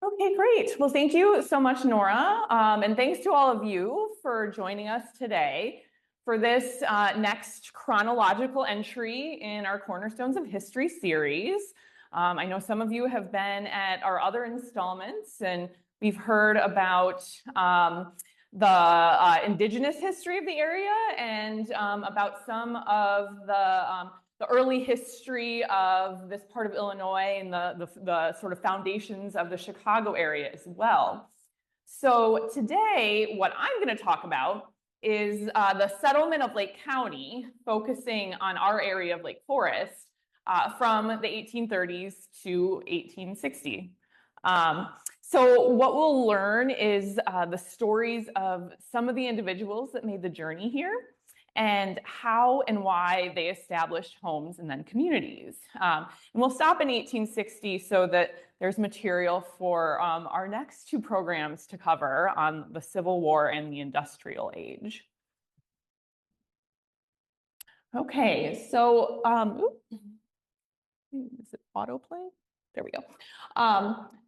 Okay, great. Well, thank you so much, Nora. And thanks to all of you for joining us today for this next chronological entry in our Cornerstones of History series. I know some of you have been at our other installments, and we've heard about the indigenous history of the area and about some of the early history of this part of Illinois and the sort of foundations of the Chicago area as well. So today, what I'm going to talk about is the settlement of Lake County, focusing on our area of Lake Forest from the 1830s to 1860. So what we'll learn is the stories of some of the individuals that made the journey here, and how and why they established homes and then communities. And we'll stop in 1860 so that there's material for our next two programs to cover on the Civil War and the Industrial Age. Okay, so, is it autoplay? There we go.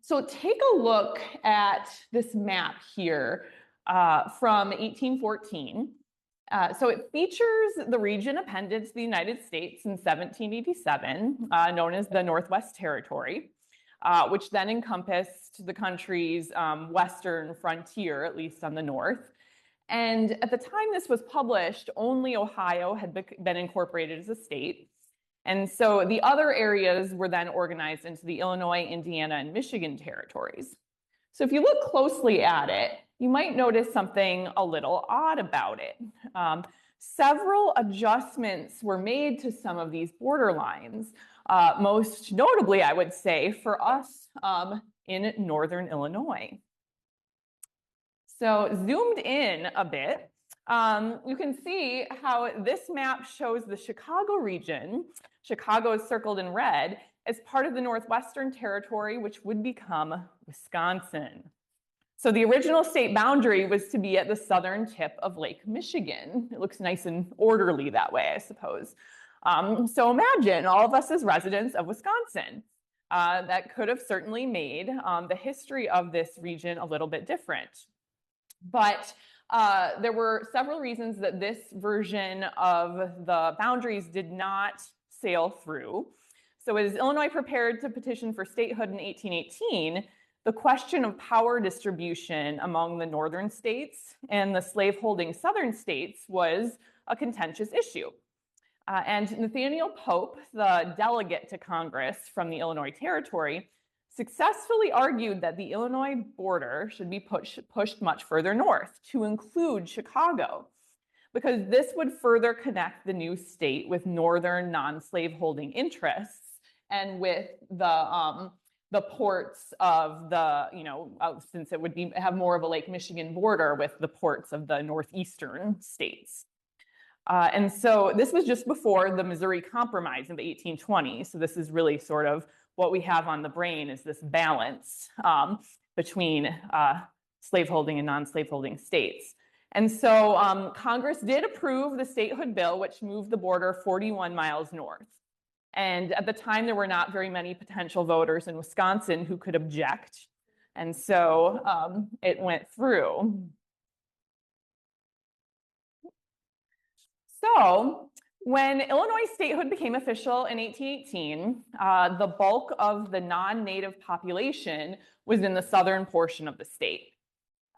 So take a look at this map here from 1814. So it features the region appended to the United States in 1787, known as the Northwest Territory, which then encompassed the country's western frontier, at least on the north. And at the time this was published, only Ohio had been incorporated as a state. And so the other areas were then organized into the Illinois, Indiana, and Michigan territories. So if you look closely at it, you might notice something a little odd about it. Several adjustments were made to some of these border lines, most notably, I would say, for us in northern Illinois. So zoomed in a bit, you can see how this map shows the Chicago region. Chicago is circled in red as part of the Northwestern Territory, which would become Wisconsin. So the original state boundary was to be at the southern tip of Lake Michigan. It looks nice and orderly that way, I suppose. So imagine all of us as residents of Wisconsin. That could have certainly made the history of this region a little bit different. But there were several reasons that this version of the boundaries did not sail through. So as Illinois prepared to petition for statehood in 1818, the question of power distribution among the northern states and the slaveholding southern states was a contentious issue. And Nathaniel Pope, the delegate to Congress from the Illinois Territory, successfully argued that the Illinois border should be pushed much further north to include Chicago, because this would further connect the new state with northern non-slaveholding interests and with the ports of the, since it would have more of a Lake Michigan border with the ports of the northeastern states. And so this was just before the Missouri Compromise of the 1820s. So this is really sort of what we have on the brain, is this balance between slaveholding and non-slaveholding states. And so Congress did approve the statehood bill, which moved the border 41 miles north. And at the time, there were not very many potential voters in Wisconsin who could object. And so it went through. So when Illinois statehood became official in 1818, the bulk of the non-native population was in the southern portion of the state.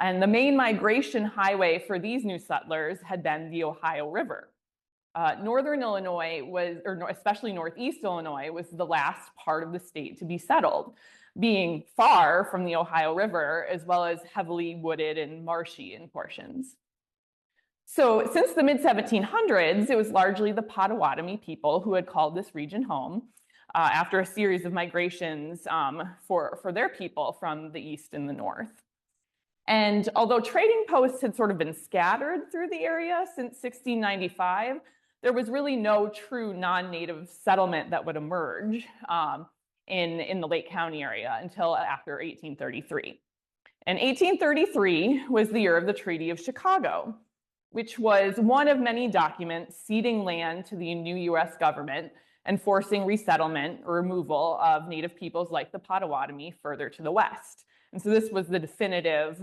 And the main migration highway for these new settlers had been the Ohio River. Northern Illinois was, or especially Northeast Illinois, was the last part of the state to be settled, being far from the Ohio River, as well as heavily wooded and marshy in portions. So since the mid-1700s, it was largely the Potawatomi people who had called this region home after a series of migrations for their people from the east and the north. And although trading posts had sort of been scattered through the area since 1695, there was really no true non-native settlement that would emerge in the Lake County area until after 1833. And 1833 was the year of the Treaty of Chicago, which was one of many documents ceding land to the new US government and forcing resettlement or removal of native peoples like the Potawatomi further to the west. And so this was the definitive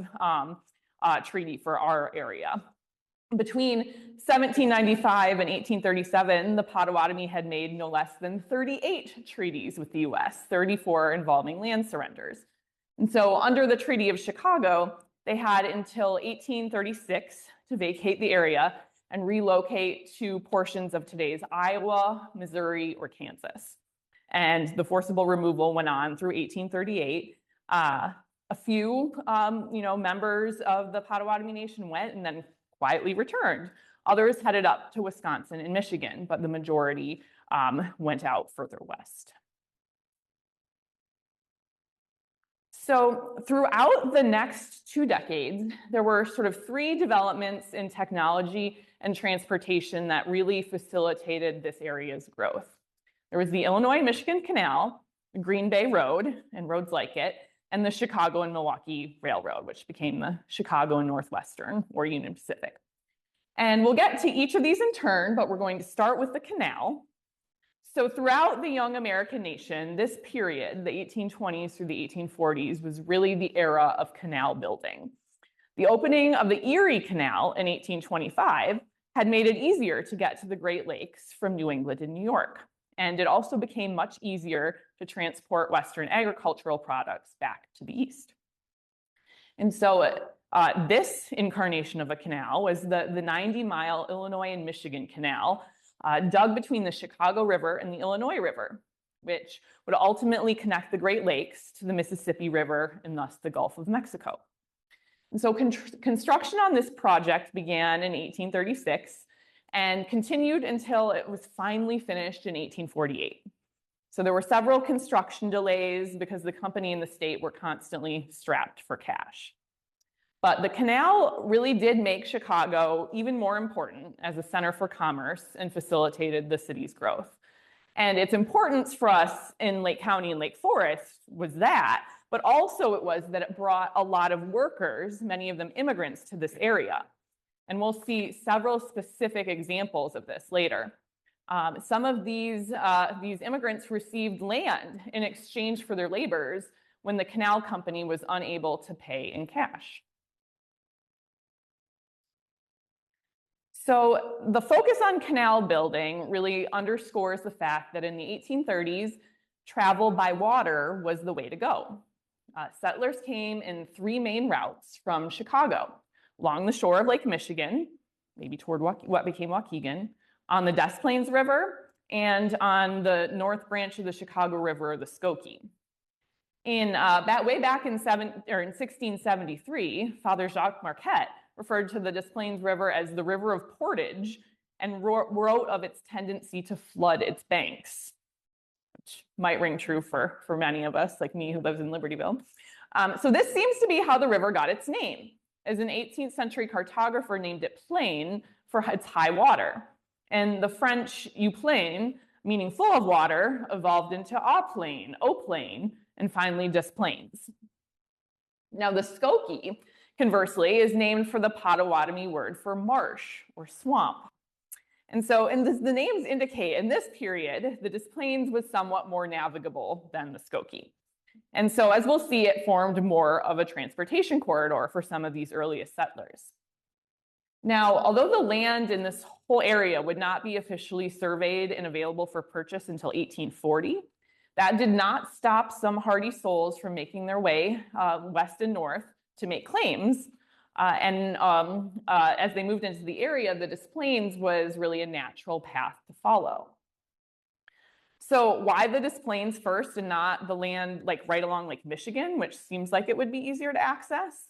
treaty for our area. Between 1795 and 1837, the Potawatomi had made no less than 38 treaties with the US, 34 involving land surrenders. And so under the Treaty of Chicago, they had until 1836 to vacate the area and relocate to portions of today's Iowa, Missouri, or Kansas. And the forcible removal went on through 1838. A few members of the Potawatomi Nation went and then quietly returned. Others headed up to Wisconsin and Michigan, but the majority went out further west. So throughout the next 2 decades, there were sort of 3 developments in technology and transportation that really facilitated this area's growth. There was the Illinois-Michigan Canal, the Green Bay Road, and roads like it, and the Chicago and Milwaukee Railroad, which became the Chicago and Northwestern, or Union Pacific. And we'll get to each of these in turn, but we're going to start with the canal. So throughout the young American nation, this period, the 1820s through the 1840s, was really the era of canal building. The opening of the Erie Canal in 1825 had made it easier to get to the Great Lakes from New England and New York. And it also became much easier to transport Western agricultural products back to the East. And so this incarnation of a canal was the 90-mile Illinois and Michigan Canal, dug between the Chicago River and the Illinois River, which would ultimately connect the Great Lakes to the Mississippi River and thus the Gulf of Mexico. And so construction on this project began in 1836 and continued until it was finally finished in 1848. So there were several construction delays because the company and the state were constantly strapped for cash. But the canal really did make Chicago even more important as a center for commerce and facilitated the city's growth. And its importance for us in Lake County and Lake Forest was that, but also it was that it brought a lot of workers, many of them immigrants, to this area. And we'll see several specific examples of this later. Some of these immigrants received land in exchange for their labors when the canal company was unable to pay in cash. So the focus on canal building really underscores the fact that in the 1830s, travel by water was the way to go. Settlers came in 3 main routes from Chicago: along the shore of Lake Michigan, maybe toward what became Waukegan, on the Des Plaines River, and on the north branch of the Chicago River, the Skokie. Way back in 1673, Father Jacques Marquette referred to the Des Plaines River as the River of Portage and wrote of its tendency to flood its banks, which might ring true for many of us, like me who lives in Libertyville. So this seems to be how the river got its name, as an 18th century cartographer named it Plain for its high water. And the French "eu plaine," meaning full of water, evolved into "au plaine," "eau plaine," and finally Des Plaines. Now the Skokie, conversely, is named for the Potawatomi word for marsh or swamp. And so the names indicate in this period, the Des Plaines was somewhat more navigable than the Skokie. And so as we'll see, it formed more of a transportation corridor for some of these earliest settlers. Now, although the land in this whole area would not be officially surveyed and available for purchase until 1840, that did not stop some hardy souls from making their way west and north to make claims. As they moved into the area, the Des Plaines was really a natural path to follow. So why the Des Plaines first and not the land like right along Lake Michigan, which seems like it would be easier to access?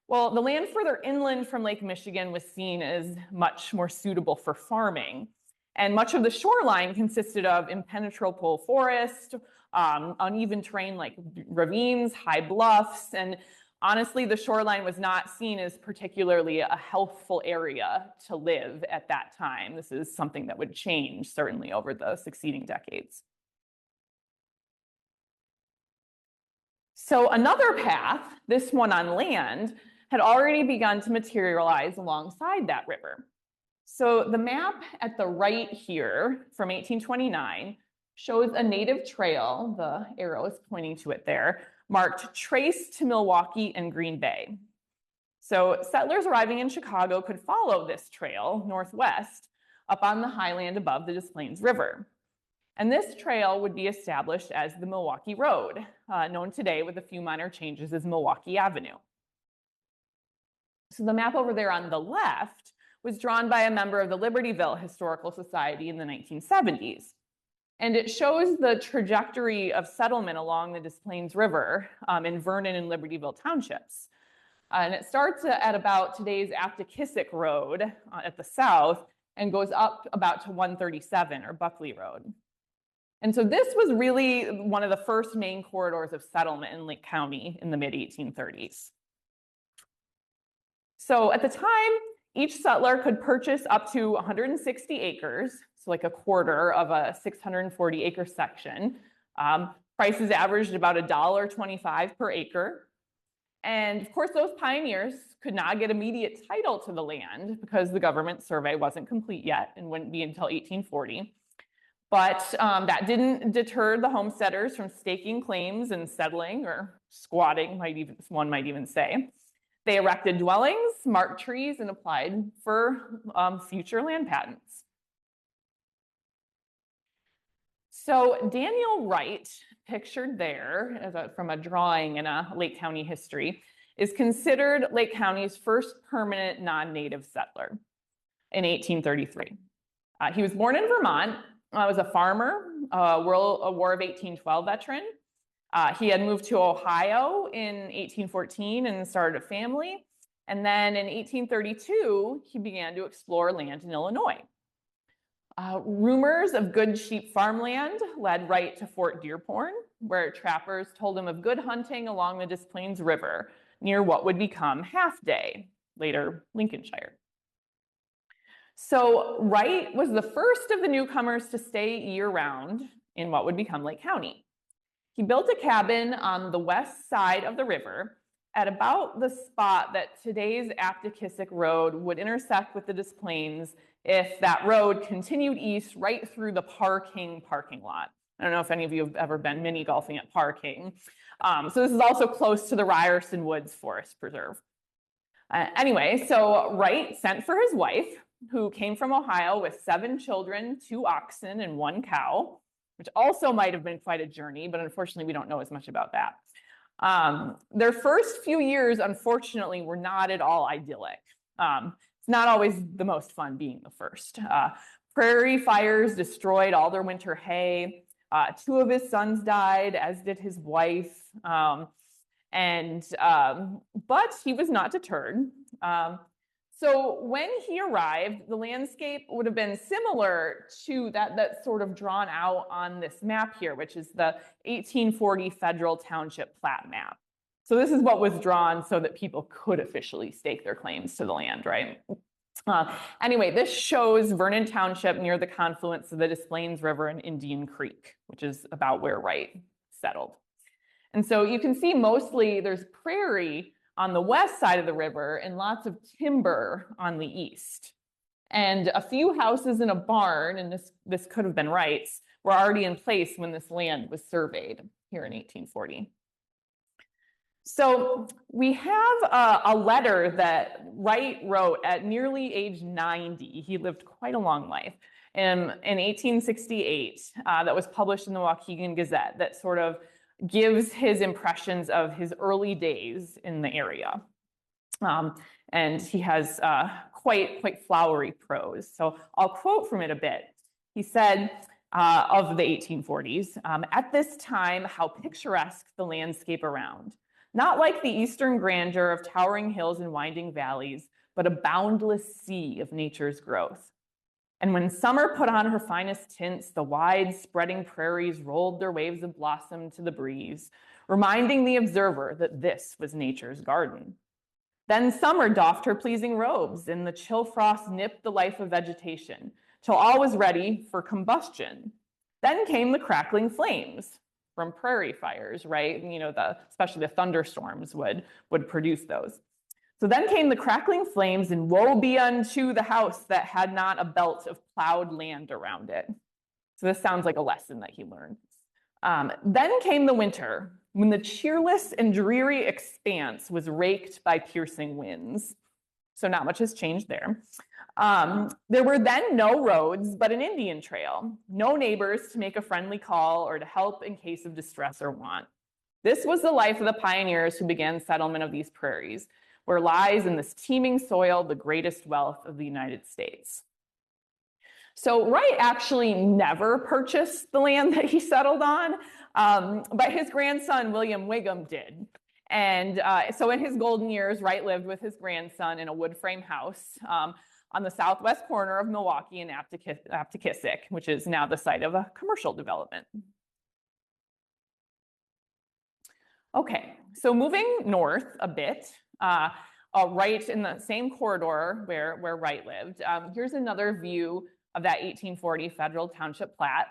Well, the land further inland from Lake Michigan was seen as much more suitable for farming. And much of the shoreline consisted of impenetrable forest, uneven terrain like ravines, high bluffs, and honestly, the shoreline was not seen as particularly a healthful area to live at that time. This is something that would change certainly over the succeeding decades. So another path, this one on land, had already begun to materialize alongside that river. So the map at the right here from 1829 shows a native trail, the arrow is pointing to it there, marked trace to Milwaukee and Green Bay. So settlers arriving in Chicago could follow this trail northwest up on the highland above the Des Plaines River. And this trail would be established as the Milwaukee Road, known today with a few minor changes as Milwaukee Avenue. So the map over there on the left was drawn by a member of the Libertyville Historical Society in the 1970s. And it shows the trajectory of settlement along the Des Plaines River in Vernon and Libertyville townships. And it starts at about today's Aptekissick Road at the south and goes up about to 137 or Buckley Road. And so this was really one of the first main corridors of settlement in Lake County in the mid-1830s. So at the time, each settler could purchase up to 160 acres, so like a quarter of a 640-acre section. Prices averaged about $1.25 per acre. And of course, those pioneers could not get immediate title to the land because the government survey wasn't complete yet and wouldn't be until 1840. But that didn't deter the homesteaders from staking claims and settling, or squatting, one might even say. They erected dwellings, marked trees, and applied for future land patents. So Daniel Wright, pictured there from a drawing in a Lake County history, is considered Lake County's first permanent non-native settler in 1833. He was born in Vermont, was a farmer, a War of 1812 veteran. He had moved to Ohio in 1814 and started a family. And then in 1832, he began to explore land in Illinois. Rumors of good sheep farmland led Wright to Fort Dearborn, where trappers told him of good hunting along the Des Plaines River near what would become Half Day, later Lincolnshire. So Wright was the first of the newcomers to stay year-round in what would become Lake County. He built a cabin on the west side of the river at about the spot that today's Aptekissick Road would intersect with the Des Plaines if that road continued east right through the parking lot. I don't know if any of you have ever been mini golfing at Parking. So this is also close to the Ryerson Woods Forest Preserve. Anyway, so Wright sent for his wife, who came from Ohio with 7 children, 2 oxen, and 1 cow, which also might have been quite a journey, but unfortunately we don't know as much about that. Their first few years, unfortunately, were not at all idyllic. It's not always the most fun being the first. Prairie fires destroyed all their winter hay. 2 of his sons died, as did his wife. But he was not deterred. So when he arrived, the landscape would have been similar to that sort of drawn out on this map here, which is the 1840 Federal Township Plat map. So this is what was drawn so that people could officially stake their claims to the land, right? Anyway, this shows Vernon Township near the confluence of the Des Plaines River and Indian Creek, which is about where Wright settled. And so you can see mostly there's prairie on the west side of the river and lots of timber on the east. And a few houses and a barn, and this could have been Wright's, were already in place when this land was surveyed here in 1840. So we have a letter that Wright wrote at nearly age 90. He lived quite a long life. In 1868, that was published in the Waukegan Gazette, that sort of gives his impressions of his early days in the area. And he has quite flowery prose. So I'll quote from it a bit. He said, of the 1840s, at this time, how picturesque the landscape around. Not like the eastern grandeur of towering hills and winding valleys, but a boundless sea of nature's growth. And when summer put on her finest tints, the wide spreading prairies rolled their waves of blossom to the breeze, reminding the observer that this was nature's garden. Then summer doffed her pleasing robes, and the chill frost nipped the life of vegetation, till all was ready for combustion. Then came the crackling flames from prairie fires, right? You know, especially the thunderstorms would produce those. So then came the crackling flames, and woe be unto the house that had not a belt of plowed land around it. So this sounds like a lesson that he learned. Then came the winter, when the cheerless and dreary expanse was raked by piercing winds. So not much has changed there. There were then no roads, but an Indian trail, no neighbors to make a friendly call or to help in case of distress or want. This was the life of the pioneers who began settlement of these prairies, where lies in this teeming soil the greatest wealth of the United States. So Wright actually never purchased the land that he settled on, but his grandson, William Wigham, did. And so in his golden years, Wright lived with his grandson in a wood frame house on the southwest corner of Milwaukee and Aptekissick, which is now the site of a commercial development. Okay, so moving north a bit, right in the same corridor where Wright lived, here's another view of that 1840 federal township plat.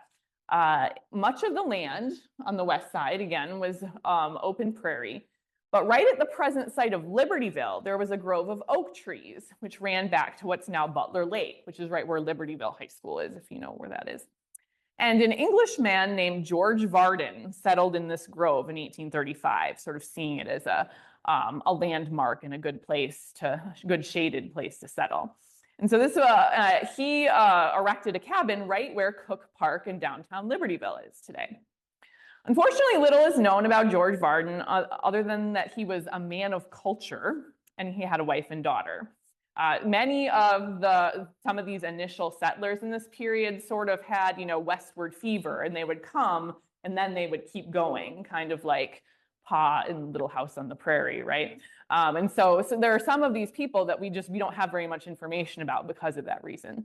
Much of the land on the west side, again, was open prairie. But right at the present site of Libertyville, there was a grove of oak trees, which ran back to what's now Butler Lake, which is right where Libertyville High School is, if you know where that is. And an Englishman named George Varden settled in this grove in 1835, sort of seeing it as a landmark and a good shaded place to settle. And so he erected a cabin right where Cook Park in downtown Libertyville is today. Unfortunately, little is known about George Varden other than that he was a man of culture and he had a wife and daughter. Some of these initial settlers in this period sort of had, westward fever, and they would come and then they would keep going, kind of like Pa in Little House on the Prairie, right? And so there are some of these people that we don't have very much information about because of that reason.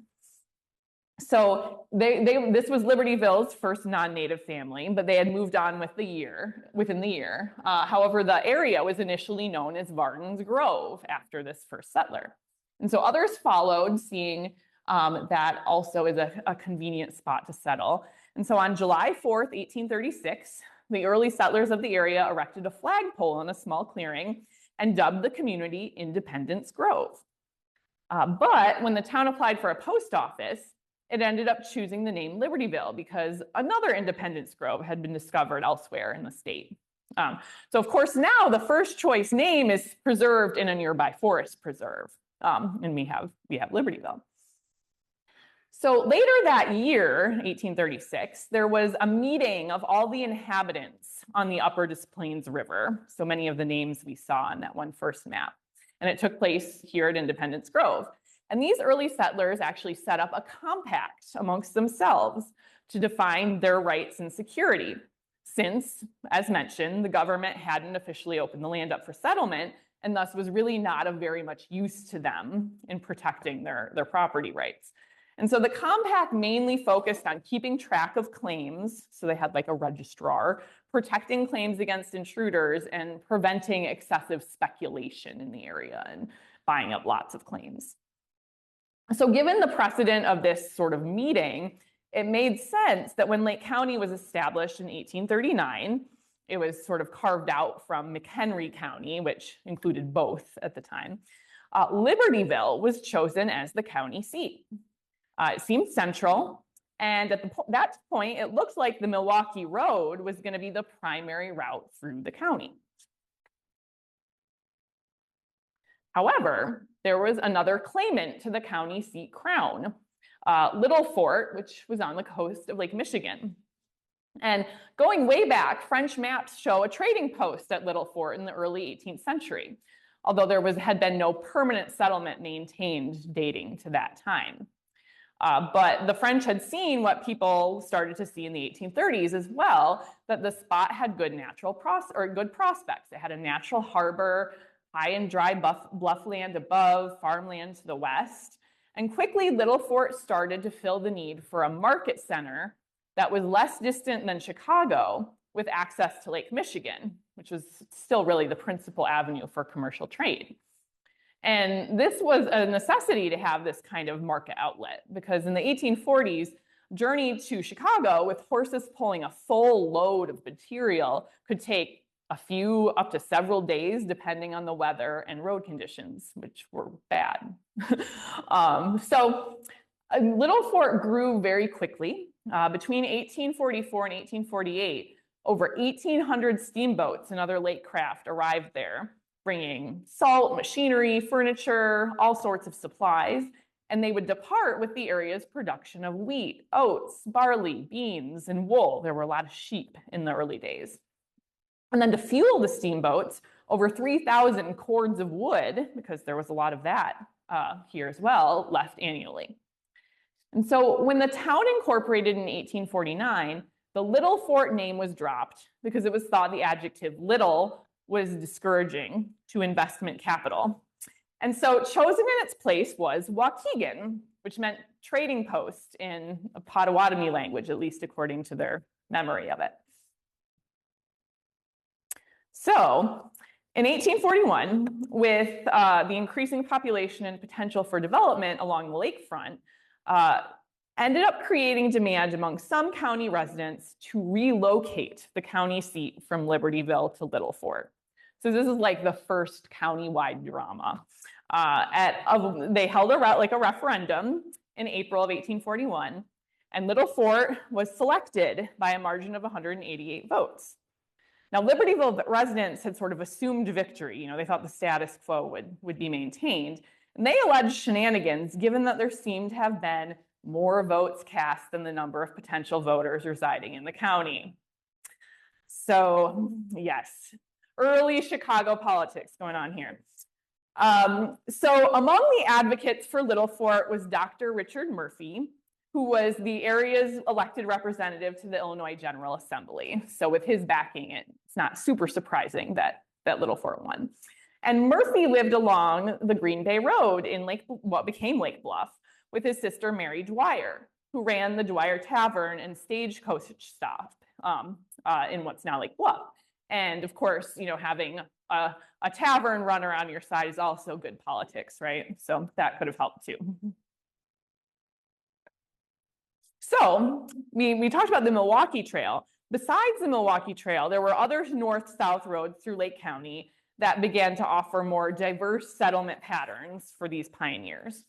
So this was Libertyville's first non-native family, but they had moved on within the year. However, the area was initially known as Varden's Grove after this first settler. And so others followed, seeing that also is a convenient spot to settle. And so on July 4th, 1836, the early settlers of the area erected a flagpole in a small clearing and dubbed the community Independence Grove. But when the town applied for a post office, it ended up choosing the name Libertyville because another Independence Grove had been discovered elsewhere in the state. So of course now the first choice name is preserved in a nearby forest preserve, and we have Libertyville. So later that year, 1836, there was a meeting of all the inhabitants on the Upper Des Plaines River, so many of the names we saw on that one first map, and it took place here at Independence Grove. And these early settlers actually set up a compact amongst themselves to define their rights and security, since, as mentioned, the government hadn't officially opened the land up for settlement, and thus was really not of very much use to them in protecting their property rights. And so the compact mainly focused on keeping track of claims, so they had like a registrar, protecting claims against intruders, and preventing excessive speculation in the area and buying up lots of claims. So given the precedent of this sort of meeting, it made sense that when Lake County was established in 1839, it was sort of carved out from McHenry County, which included both at the time. Libertyville was chosen as the county seat. It seemed central, and at that point, it looked like the Milwaukee Road was going to be the primary route through the county. However, there was another claimant to the county seat crown, Little Fort, which was on the coast of Lake Michigan. And going way back, French maps show a trading post at Little Fort in the early 18th century, although there had been no permanent settlement maintained dating to that time. But the French had seen what people started to see in the 1830s as well, that the spot had good good prospects. It had a natural harbor, high and dry bluff land above, farmland to the west. And quickly, Little Fort started to fill the need for a market center that was less distant than Chicago, with access to Lake Michigan, which was still really the principal avenue for commercial trade. And this was a necessity to have this kind of market outlet, because in the 1840s, journey to Chicago with horses pulling a full load of material could take a few up to several days, depending on the weather and road conditions, which were bad. So Little Fort grew very quickly. Between 1844 and 1848, Over 1,800 steamboats and other lake craft arrived there, bringing salt, machinery, furniture, all sorts of supplies, and they would depart with the area's production of wheat, oats, barley, beans, and wool. There were a lot of sheep in the early days. And then to fuel the steamboats, over 3,000 cords of wood, because there was a lot of that here as well, left annually. And so when the town incorporated in 1849, the Little Fort name was dropped because it was thought the adjective little was discouraging to investment capital. And so chosen in its place was Waukegan, which meant trading post in a Potawatomi language, at least according to their memory of it. So in 1841, with the increasing population and potential for development along the lakefront, ended up creating demand among some county residents to relocate the county seat from Libertyville to Little Fort. So this is like the first countywide drama. They held a referendum in April of 1841, and Little Fort was selected by a margin of 188 votes. Now, Libertyville residents had sort of assumed victory. You know, they thought the status quo would be maintained. And they alleged shenanigans, given that there seemed to have been more votes cast than the number of potential voters residing in the county. So, yes, early Chicago politics going on here. So among the advocates for Little Fort was Dr. Richard Murphy, who was the area's elected representative to the Illinois General Assembly. So with his backing, it's not super surprising that Little Fort won. And Murphy lived along the Green Bay Road in what became Lake Bluff with his sister Mary Dwyer, who ran the Dwyer Tavern and stagecoach stop in what's now Lake Bluff. And of course, you know, having a tavern runner on your side is also good politics, right? So that could have helped too. So we talked about the Milwaukee Trail. Besides the Milwaukee Trail, there were other north-south roads through Lake County that began to offer more diverse settlement patterns for these pioneers.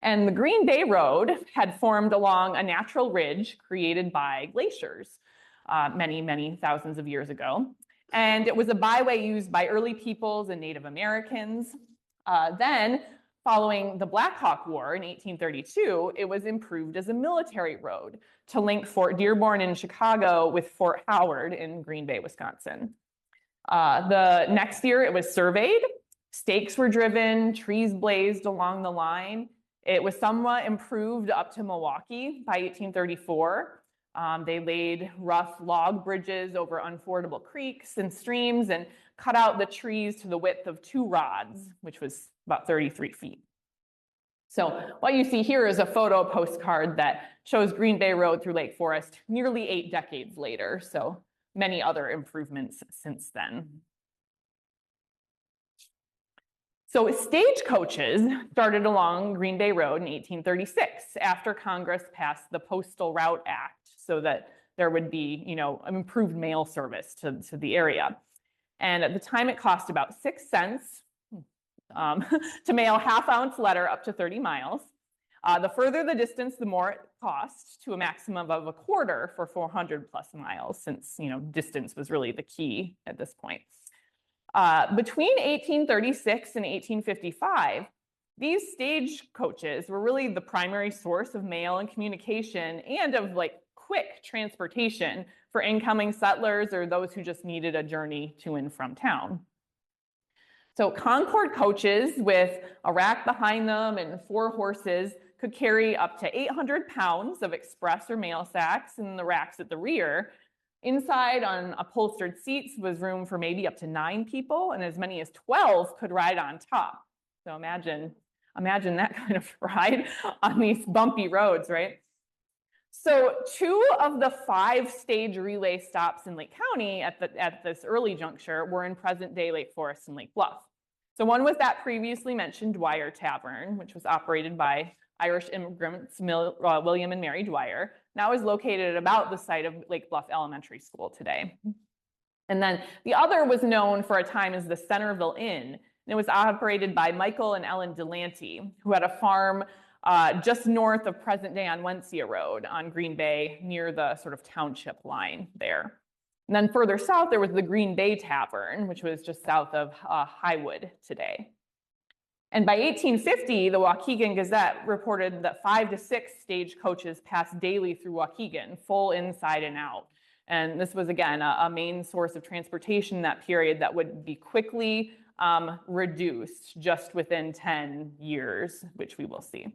And the Green Bay Road had formed along a natural ridge created by glaciers many, many thousands of years ago. And it was a byway used by early peoples and Native Americans. Then, following the Black Hawk War in 1832, it was improved as a military road to link Fort Dearborn in Chicago with Fort Howard in Green Bay, Wisconsin. The next year, it was surveyed, stakes were driven, trees blazed along the line. It was somewhat improved up to Milwaukee by 1834. They laid rough log bridges over unfordable creeks and streams and cut out the trees to the width of 2 rods, which was about 33 feet. So what you see here is a photo postcard that shows Green Bay Road through Lake Forest nearly 8 decades later. So many other improvements since then. So stagecoaches started along Green Bay Road in 1836 after Congress passed the Postal Route Act so that there would be, you know, improved mail service to the area. And at the time, it cost about 6 cents to mail a half-ounce letter up to 30 miles. The further the distance, the more it cost, to a maximum of a quarter for 400 plus miles, since, you know, distance was really the key at this point. Between 1836 and 1855, these stagecoaches were really the primary source of mail and communication and of quick transportation for incoming settlers or those who just needed a journey to and from town. So Concord coaches with a rack behind them and 4 horses could carry up to 800 pounds of express or mail sacks in the racks at the rear. Inside on upholstered seats was room for maybe up to 9 people, and as many as 12 could ride on top. So imagine that kind of ride on these bumpy roads, right? So 2 of the 5 stage relay stops in Lake County at this early juncture were in present-day Lake Forest and Lake Bluff. So one was that previously mentioned Dwyer Tavern, which was operated by Irish immigrants William and Mary Dwyer. Now is located at about the site of Lake Bluff Elementary School today. And then the other was known for a time as the Centerville Inn, and it was operated by Michael and Ellen Delanty, who had a farm just north of present-day on Wentzia Road on Green Bay, near the sort of township line there. And then further south, there was the Green Bay Tavern, which was just south of Highwood today. And by 1850, the Waukegan Gazette reported that 5 to 6 stagecoaches passed daily through Waukegan, full inside and out. And this was, again, a main source of transportation in that period that would be quickly reduced just within 10 years, which we will see.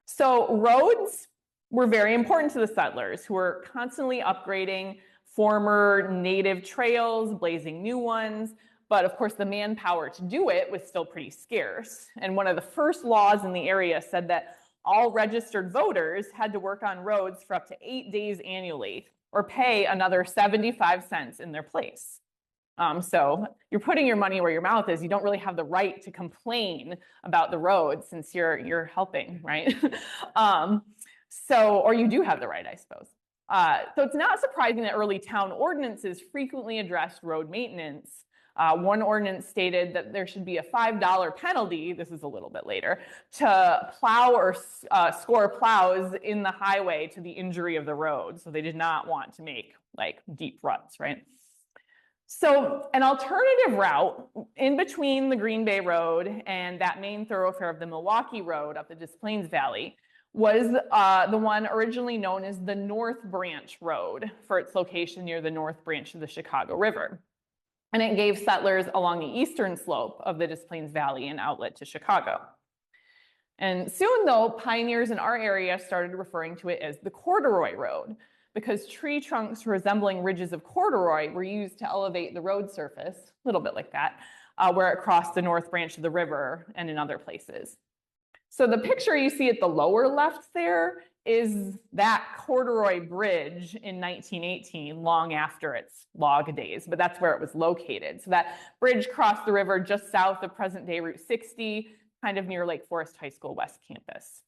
So roads were very important to the settlers, who were constantly upgrading former native trails, blazing new ones. But of course, the manpower to do it was still pretty scarce. And one of the first laws in the area said that all registered voters had to work on roads for up to 8 days annually, or pay another 75 cents in their place. So you're putting your money where your mouth is. You don't really have the right to complain about the road since you're helping, right? Or you do have the right, I suppose. So it's not surprising that early town ordinances frequently addressed road maintenance. One ordinance stated that there should be a $5 penalty, this is a little bit later, to plow or score plows in the highway to the injury of the road. So they did not want to make like deep ruts, right? So an alternative route in between the Green Bay Road and that main thoroughfare of the Milwaukee Road up the Des Plaines Valley was the one originally known as the North Branch Road for its location near the North Branch of the Chicago River. And it gave settlers along the eastern slope of the Des Plaines Valley an outlet to Chicago. And soon, though, pioneers in our area started referring to it as the Corduroy Road, because tree trunks resembling ridges of corduroy were used to elevate the road surface, a little bit like that, where it crossed the North Branch of the river and in other places. So the picture you see at the lower left there is that corduroy bridge in 1918, long after its log days, but that's where it was located. So that bridge crossed the river just south of present-day Route 60, kind of near Lake Forest High School West Campus.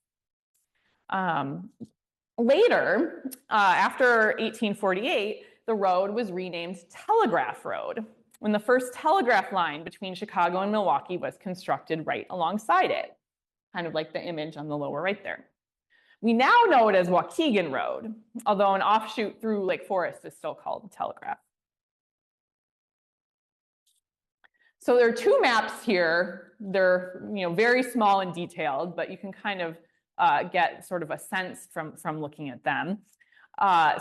Later, after 1848, the road was renamed Telegraph Road, when the first telegraph line between Chicago and Milwaukee was constructed right alongside it, kind of like the image on the lower right there. We now know it as Waukegan Road, although an offshoot through Lake Forest is still called Telegraph. So there are two maps here. They're very small and detailed, but you can kind of get sort of a sense from looking at them.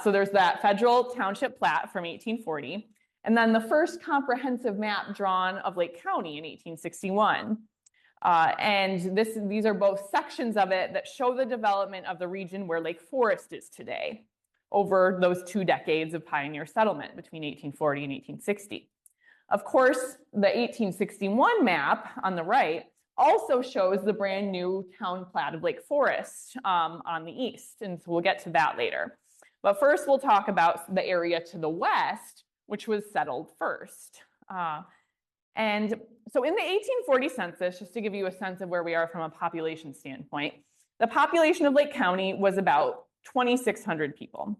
So there's that federal township plat from 1840, and then the first comprehensive map drawn of Lake County in 1861. And these are both sections of it that show the development of the region where Lake Forest is today over those 2 decades of pioneer settlement between 1840 and 1860. Of course, the 1861 map on the right also shows the brand new town plat of Lake Forest on the east, and so we'll get to that later. But first, we'll talk about the area to the west, which was settled first. And so in the 1840 census, just to give you a sense of where we are from a population standpoint, the population of Lake County was about 2,600 people.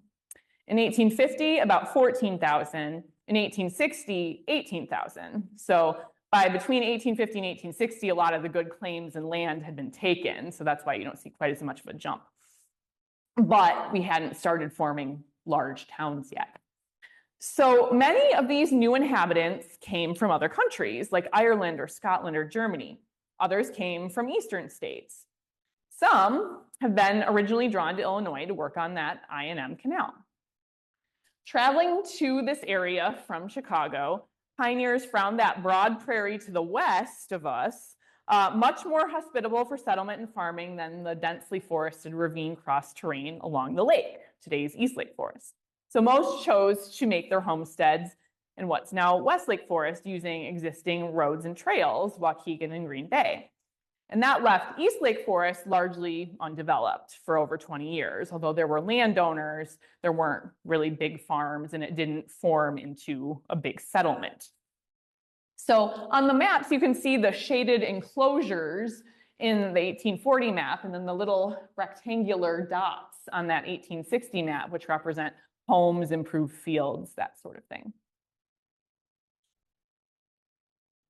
In 1850, about 14,000. In 1860, 18,000. So by between 1850 and 1860, a lot of the good claims and land had been taken. So that's why you don't see quite as much of a jump. But we hadn't started forming large towns yet. So many of these new inhabitants came from other countries like Ireland or Scotland or Germany. Others came from eastern states. Some have been originally drawn to Illinois to work on that I&M canal. Traveling to this area from Chicago, pioneers found that broad prairie to the west of us much more hospitable for settlement and farming than the densely forested ravine-crossed terrain along the lake, today's East Lake Forest. So most chose to make their homesteads in what's now West Lake Forest using existing roads and trails, Waukegan and Green Bay. And that left East Lake Forest largely undeveloped for over 20 years. Although there were landowners, there weren't really big farms, and it didn't form into a big settlement. So on the maps, you can see the shaded enclosures in the 1840 map, and then the little rectangular dots on that 1860 map, which represent homes, improved fields, that sort of thing.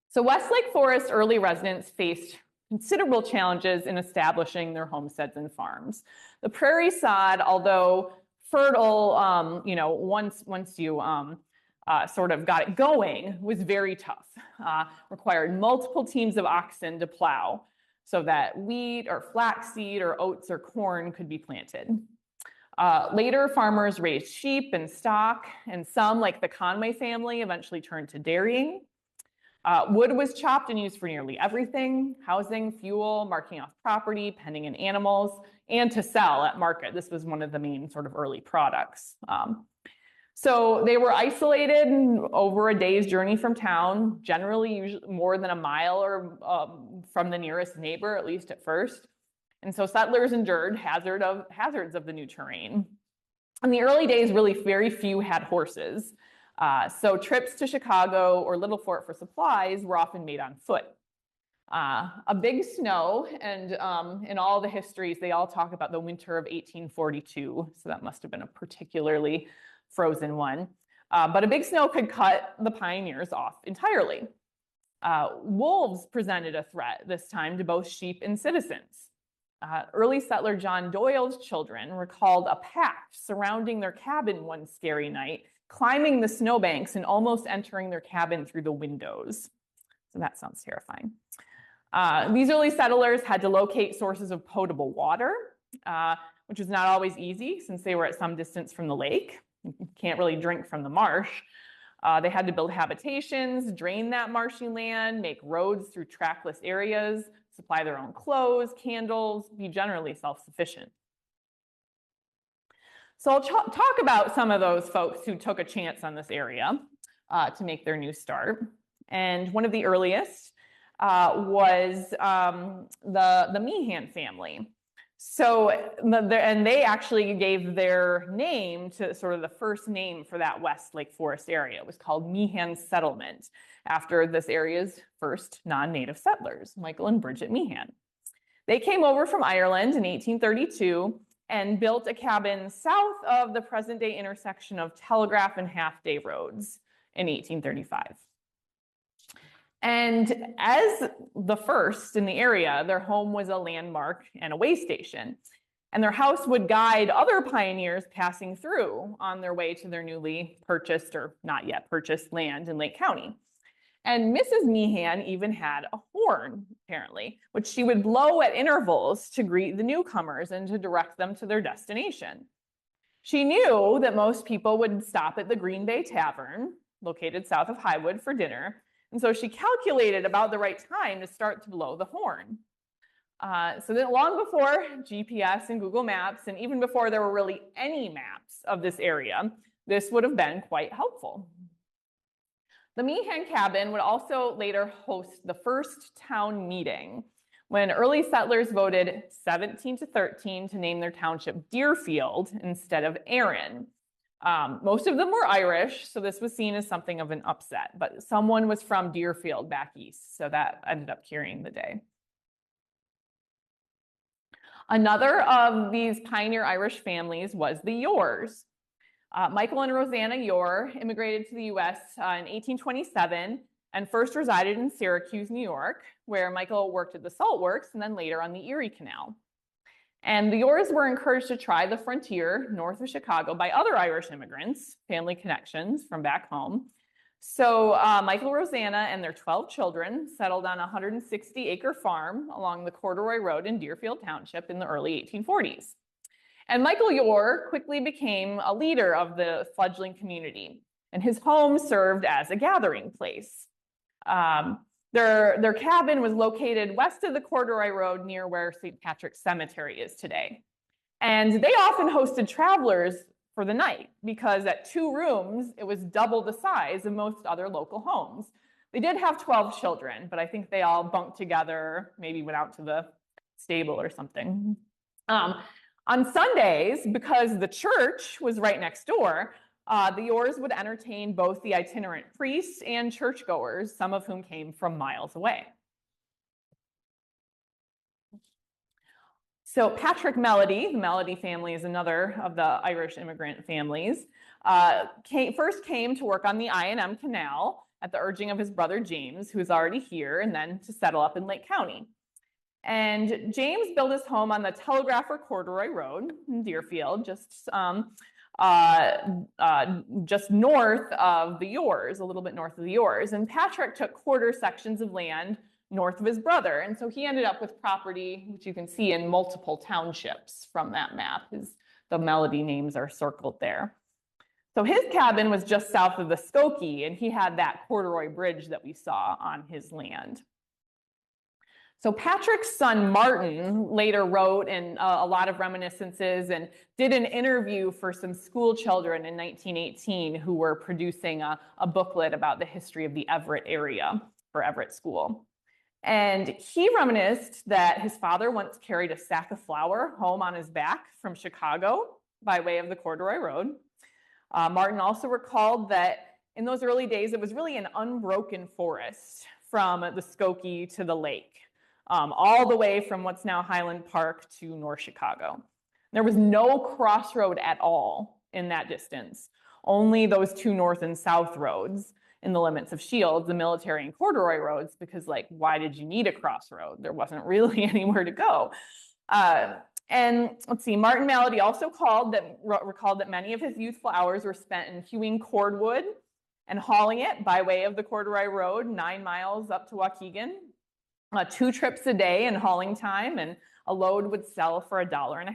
So West Lake Forest early residents faced considerable challenges in establishing their homesteads and farms. The prairie sod, although fertile, you know, once you sort of got it going, was very tough. Required multiple teams of oxen to plow so that wheat or flaxseed or oats or corn could be planted. Later, farmers raised sheep and stock, and some, like the Conway family, eventually turned to dairying. Wood was chopped and used for nearly everything: housing, fuel, marking off property, penning in animals, and to sell at market. This was one of the main sort of early products. So they were isolated over a day's journey from town, generally usually more than a mile or from the nearest neighbor, at least at first. And so settlers endured hazards of the new terrain. In the early days, really very few had horses. So trips to Chicago or Little Fort for supplies were often made on foot. A big snow, and in all the histories, they all talk about the winter of 1842. So that must have been a particularly frozen one. But a big snow could cut the pioneers off entirely. Wolves presented a threat this time to both sheep and citizens. Early settler John Doyle's children recalled a pack surrounding their cabin one scary night, climbing the snowbanks and almost entering their cabin through the windows. So that sounds terrifying. These early settlers had to locate sources of potable water, which was not always easy since they were at some distance from the lake. You can't really drink from the marsh. They had to build habitations, drain that marshy land, make roads through trackless areas, supply their own clothes, candles, be generally self-sufficient. So I'll talk about some of those folks who took a chance on this area to make their new start. And one of the earliest was the Meehan family. So, and they actually gave their name to sort of the first name for that West Lake Forest area. It was called Meehan Settlement, after this area's first non-native settlers, Michael and Bridget Meehan. They came over from Ireland in 1832 and built a cabin south of the present-day intersection of Telegraph and Half-Day Roads in 1835. And as the first in the area, their home was a landmark and a way station. And their house would guide other pioneers passing through on their way to their newly purchased or not yet purchased land in Lake County. And Mrs. Meehan even had a horn, apparently, which she would blow at intervals to greet the newcomers and to direct them to their destination. She knew that most people would stop at the Green Bay Tavern, located south of Highwood, for dinner. And so she calculated about the right time to start to blow the horn. So that long before GPS and Google Maps, and even before there were really any maps of this area, this would have been quite helpful. The Meehan cabin would also later host the first town meeting, when early settlers voted 17-13 to name their township Deerfield instead of Erin. Most of them were Irish, so this was seen as something of an upset, but someone was from Deerfield back east, so that ended up carrying the day. Another of these pioneer Irish families was the Yores. Michael and Rosanna Yore immigrated to the US in 1827 and first resided in Syracuse, New York, where Michael worked at the salt works and then later on the Erie Canal. And the Yores were encouraged to try the frontier north of Chicago by other Irish immigrants, family connections from back home. So Michael, Rosanna, and their 12 children settled on a 160-acre farm along the Corduroy Road in Deerfield Township in the early 1840s. And Michael Yore quickly became a leader of the fledgling community, and his home served as a gathering place. Their cabin was located west of the Corduroy Road near where St. Patrick's Cemetery is today. And they often hosted travelers for the night because at 2 rooms, it was double the size of most other local homes. They did have 12 children, but I think they all bunked together, maybe went out to the stable or something. On Sundays, because the church was right next door, the Yores would entertain both the itinerant priests and churchgoers, some of whom came from miles away. So Patrick Melody, the Melody family is another of the Irish immigrant families, first came to work on the I&M Canal at the urging of his brother James, who was already here, and then to settle up in Lake County. And James built his home on the Telegraph or Corduroy Road in Deerfield, just just north of the Yours, a little bit north of the Yours. And Patrick took quarter sections of land north of his brother. And so he ended up with property, which you can see in multiple townships from that map. The Melody names are circled there. So his cabin was just south of the Skokie, and he had that corduroy bridge that we saw on his land. So Patrick's son, Martin, later wrote in a lot of reminiscences and did an interview for some school children in 1918 who were producing a booklet about the history of the Everett area for Everett School. And he reminisced that his father once carried a sack of flour home on his back from Chicago by way of the Corduroy Road. Martin also recalled that in those early days, it was really an unbroken forest from the Skokie to the lake, all the way from what's now Highland Park to North Chicago. There was no crossroad at all in that distance, only those two north and south roads in the limits of Shields, the military and corduroy roads, because like, why did you need a crossroad? There wasn't really anywhere to go. And let's see, Martin Melody also recalled that many of his youthful hours were spent in hewing cordwood and hauling it by way of the Corduroy Road, 9 miles up to Waukegan, 2 trips a day in hauling time, and a load would sell for $1.50.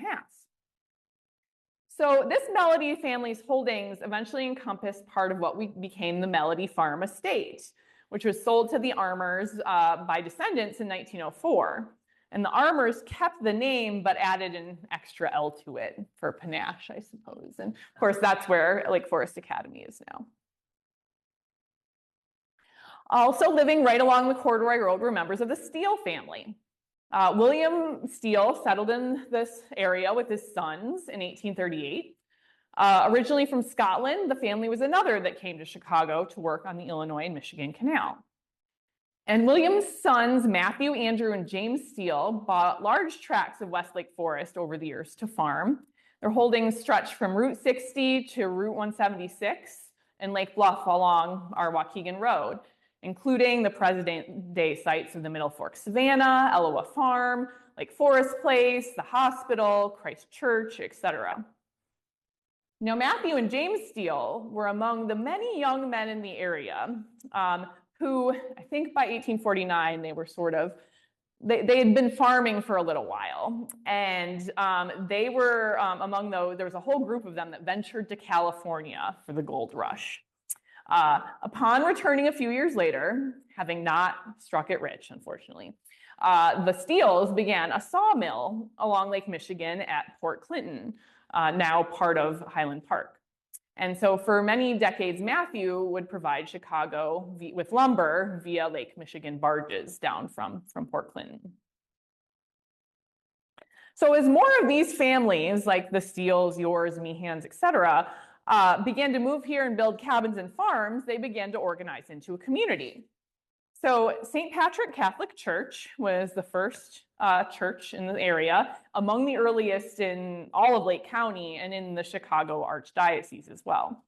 So this Melody family's holdings eventually encompassed part of what became the Melody Farm Estate, which was sold to the Armours by descendants in 1904. And the Armours kept the name, but added an extra L to it for panache, I suppose. And of course, that's where Lake Forest Academy is now. Also living right along the Corduroy Road were members of the Steele family. William Steele settled in this area with his sons in 1838. Originally from Scotland, the family was another that came to Chicago to work on the Illinois and Michigan Canal. And William's sons, Matthew, Andrew, and James Steele, bought large tracts of Westlake Forest over the years to farm. Their holdings stretched from Route 60 to Route 176 and Lake Bluff along our Waukegan Road, including the present day sites of the Middle Fork Savannah, Ellowa Farm, Lake Forest Place, the hospital, Christ Church, etc. Now, Matthew and James Steele were among the many young men in the area who, I think by 1849, they were they had been farming for a little while. And they were among those, there was a whole group of them that ventured to California for the gold rush. Upon returning a few years later, having not struck it rich, unfortunately, the Steeles began a sawmill along Lake Michigan at Port Clinton, now part of Highland Park. And so for many decades, Matthew would provide Chicago with lumber via Lake Michigan barges down from Port Clinton. So as more of these families, like the Steeles, Yours, Mehans, etc., began to move here and build cabins and farms, they began to organize into a community. So St. Patrick Catholic Church was the first church in the area, among the earliest in all of Lake County and in the Chicago Archdiocese as well.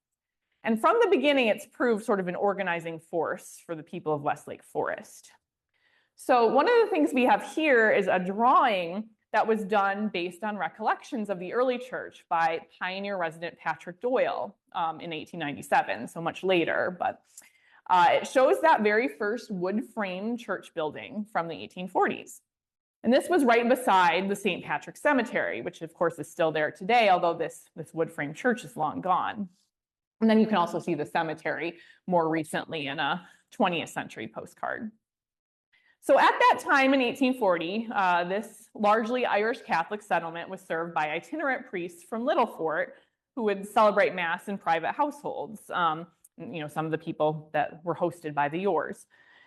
And from the beginning, it's proved sort of an organizing force for the people of Westlake Forest. So one of the things we have here is a drawing that was done based on recollections of the early church by pioneer resident Patrick Doyle in 1897, so much later, but it shows that very first wood frame church building from the 1840s. And this was right beside the St. Patrick Cemetery, which of course is still there today, although this wood frame church is long gone. And then you can also see the cemetery more recently in a 20th century postcard. So at that time in 1840, this largely Irish Catholic settlement was served by itinerant priests from Little Fort who would celebrate Mass in private households. Some of the people that were hosted by the Yours.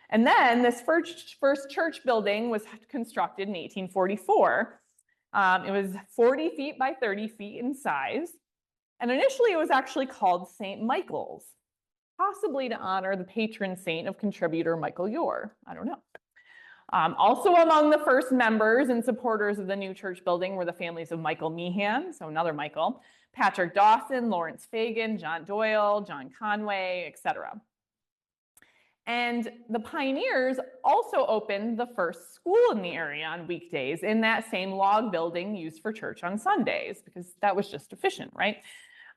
And then this first church building was constructed in 1844. It was 40 feet by 30 feet in size. And initially it was actually called St. Michael's, possibly to honor the patron saint of contributor Michael Yore. I don't know. Also among the first members and supporters of the new church building were the families of Michael Meehan, so another Michael, Patrick Dawson, Lawrence Fagan, John Doyle, John Conway, etc. And the pioneers also opened the first school in the area on weekdays in that same log building used for church on Sundays, because that was just efficient, right?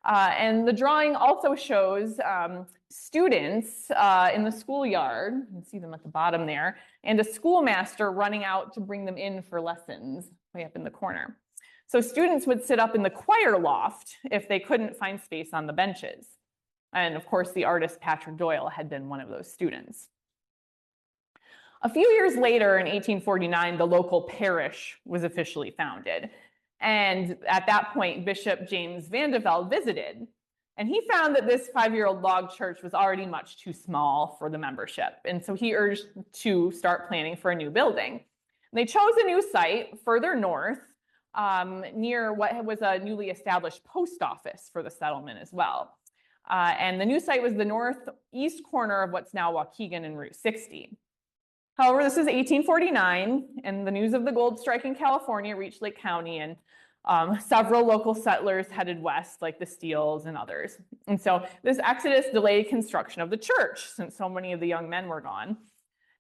And the drawing also shows students in the schoolyard, you can see them at the bottom there, and a schoolmaster running out to bring them in for lessons way up in the corner. So students would sit up in the choir loft if they couldn't find space on the benches. And of course, the artist Patrick Doyle had been one of those students. A few years later, in 1849, the local parish was officially founded. And at that point, Bishop James Vandevelde visited, and he found that this 5-year-old log church was already much too small for the membership. And so he urged to start planning for a new building. And they chose a new site further north, near what was a newly established post office for the settlement as well. And the new site was the northeast corner of what's now Waukegan and Route 60. However, this is 1849, and the news of the gold strike in California reached Lake County, and several local settlers headed west, like the Steeles and others. And so this exodus delayed construction of the church, since so many of the young men were gone.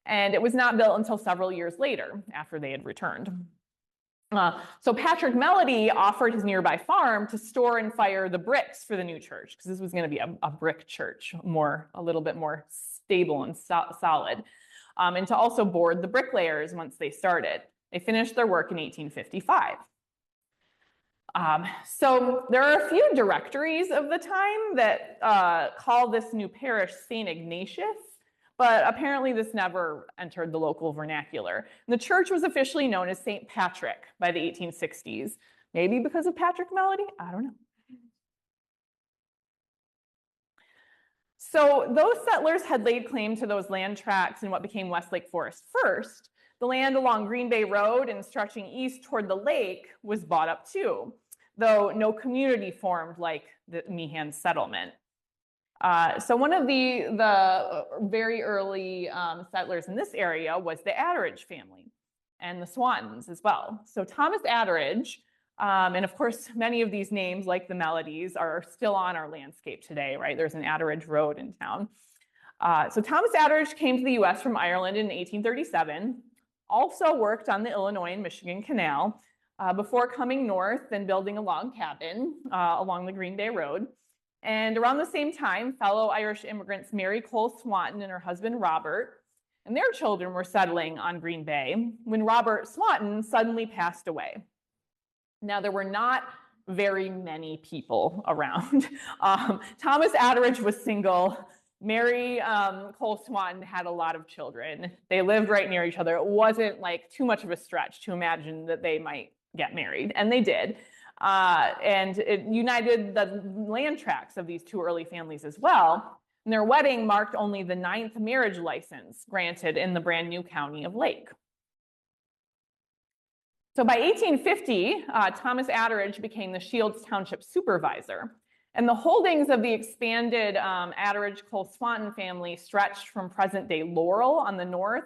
And it was not built until several years later, after they had returned. So Patrick Melody offered his nearby farm to store and fire the bricks for the new church, because this was going to be a brick church, a little bit more stable and solid. And to also board the bricklayers once they started. They finished their work in 1855. So there are a few directories of the time that call this new parish St. Ignatius, but apparently this never entered the local vernacular. And the church was officially known as St. Patrick by the 1860s, maybe because of Patrick Melody, I don't know. So those settlers had laid claim to those land tracts in what became Westlake Forest first. The land along Green Bay Road and stretching east toward the lake was bought up too, though no community formed like the Meehan settlement. So one of the very early settlers in this area was the Atteridge family and the Swantons as well. So Thomas Atteridge, and of course, many of these names, like the Melodies, are still on our landscape today, right? There's an Atteridge Road in town. So Thomas Atteridge came to the US from Ireland in 1837, also worked on the Illinois and Michigan Canal before coming north and building a log cabin along the Green Bay Road. And around the same time, fellow Irish immigrants Mary Cole Swanton and her husband Robert and their children were settling on Green Bay when Robert Swanton suddenly passed away. Now, there were not very many people around. Thomas Atteridge was single. Mary Cole Swanton had a lot of children. They lived right near each other. It wasn't like too much of a stretch to imagine that they might get married, and they did. And it united the land tracts of these two early families as well. And their wedding marked only the 9th marriage license granted in the brand new county of Lake. So by 1850, Thomas Atteridge became the Shields Township supervisor. And the holdings of the expanded Atteridge-Cole-Swanton family stretched from present-day Laurel on the north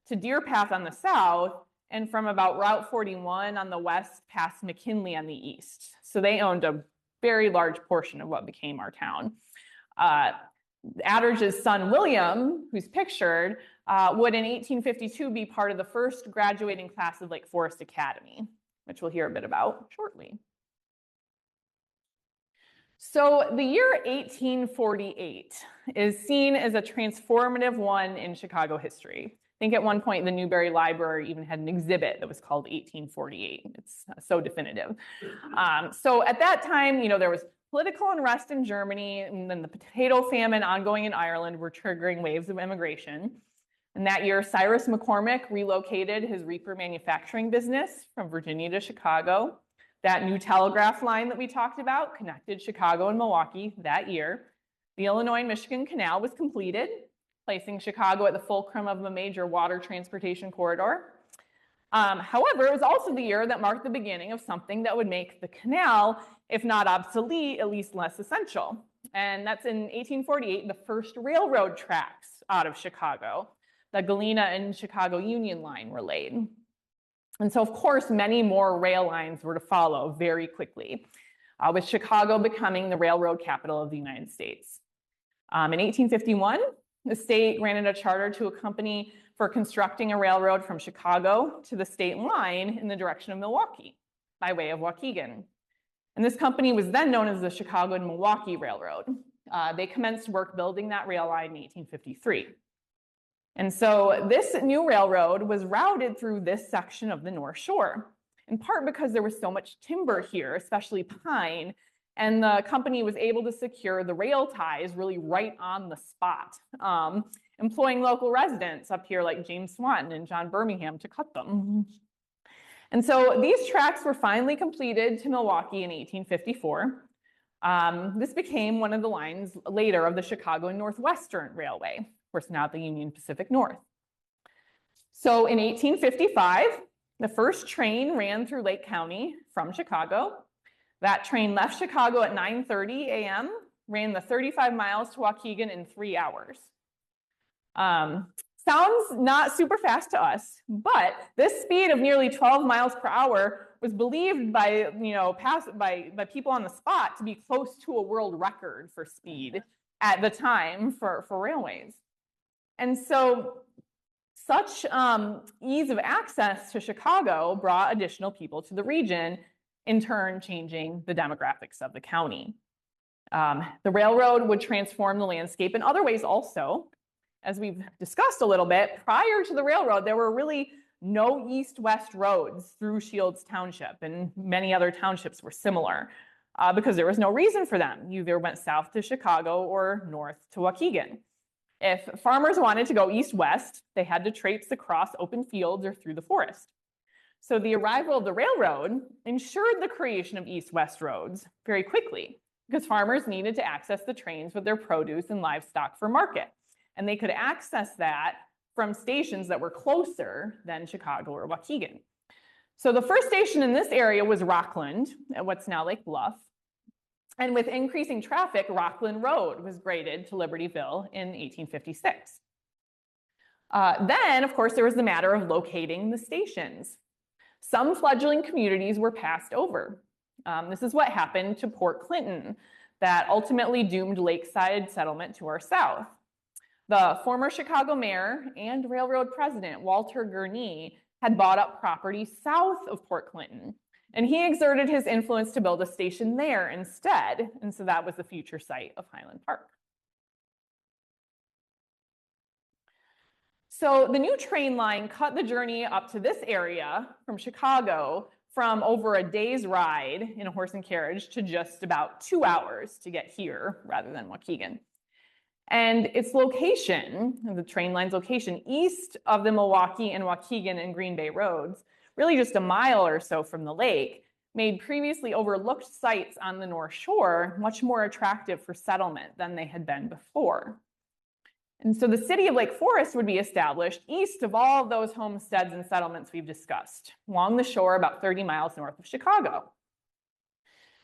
to Deer Path on the south, and from about Route 41 on the west past McKinley on the east. So they owned a very large portion of what became our town. Atteridge's son, William, who's pictured, would in 1852 be part of the first graduating class of Lake Forest Academy, which we'll hear a bit about shortly. So the year 1848 is seen as a transformative one in Chicago history. I think at one point the Newberry Library even had an exhibit that was called 1848. It's so definitive. So at that time, there was political unrest in Germany, and then the potato famine ongoing in Ireland were triggering waves of immigration. And that year, Cyrus McCormick relocated his reaper manufacturing business from Virginia to Chicago. That new telegraph line that we talked about connected Chicago and Milwaukee that year. The Illinois and Michigan Canal was completed, placing Chicago at the fulcrum of a major water transportation corridor. However, it was also the year that marked the beginning of something that would make the canal, if not obsolete, at least less essential. And that's in 1848, the first railroad tracks out of Chicago. The Galena and Chicago Union Line were laid. And so, of course, many more rail lines were to follow very quickly, with Chicago becoming the railroad capital of the United States. In 1851, the state granted a charter to a company for constructing a railroad from Chicago to the state line in the direction of Milwaukee by way of Waukegan. And this company was then known as the Chicago and Milwaukee Railroad. They commenced work building that rail line in 1853. And so this new railroad was routed through this section of the North Shore, in part because there was so much timber here, especially pine, and the company was able to secure the rail ties really right on the spot, employing local residents up here like James Swanton and John Birmingham to cut them. And so these tracks were finally completed to Milwaukee in 1854. This became one of the lines later of the Chicago and Northwestern Railway, of course, not the Union Pacific North. So in 1855, the first train ran through Lake County from Chicago. That train left Chicago at 9:30 a.m., ran the 35 miles to Waukegan in 3 hours. Sounds not super fast to us, but this speed of nearly 12 miles per hour was believed by, by people on the spot to be close to a world record for speed at the time for railways. And so such ease of access to Chicago brought additional people to the region, in turn changing the demographics of the county. The railroad would transform the landscape in other ways also. As we've discussed a little bit, prior to the railroad, there were really no east-west roads through Shields Township, and many other townships were similar because there was no reason for them. You either went south to Chicago or north to Waukegan. If farmers wanted to go east-west, they had to traipse across open fields or through the forest. So the arrival of the railroad ensured the creation of east-west roads very quickly because farmers needed to access the trains with their produce and livestock for market. And they could access that from stations that were closer than Chicago or Waukegan. So the first station in this area was Rockland, at what's now Lake Bluff. And with increasing traffic, Rockland Road was graded to Libertyville in 1856. Then, of course, there was the matter of locating the stations. Some fledgling communities were passed over. This is what happened to Port Clinton, that ultimately doomed lakeside settlement to our south. The former Chicago mayor and railroad president, Walter Gurnee, had bought up property south of Port Clinton, and he exerted his influence to build a station there instead, and so that was the future site of Highland Park. So the new train line cut the journey up to this area from Chicago from over a day's ride in a horse and carriage to just about 2 hours to get here rather than Waukegan. And its location, the train line's location, east of the Milwaukee and Waukegan and Green Bay roads, really just a mile or so from the lake, made previously overlooked sites on the North Shore much more attractive for settlement than they had been before. And so the city of Lake Forest would be established east of all of those homesteads and settlements we've discussed, along the shore about 30 miles north of Chicago.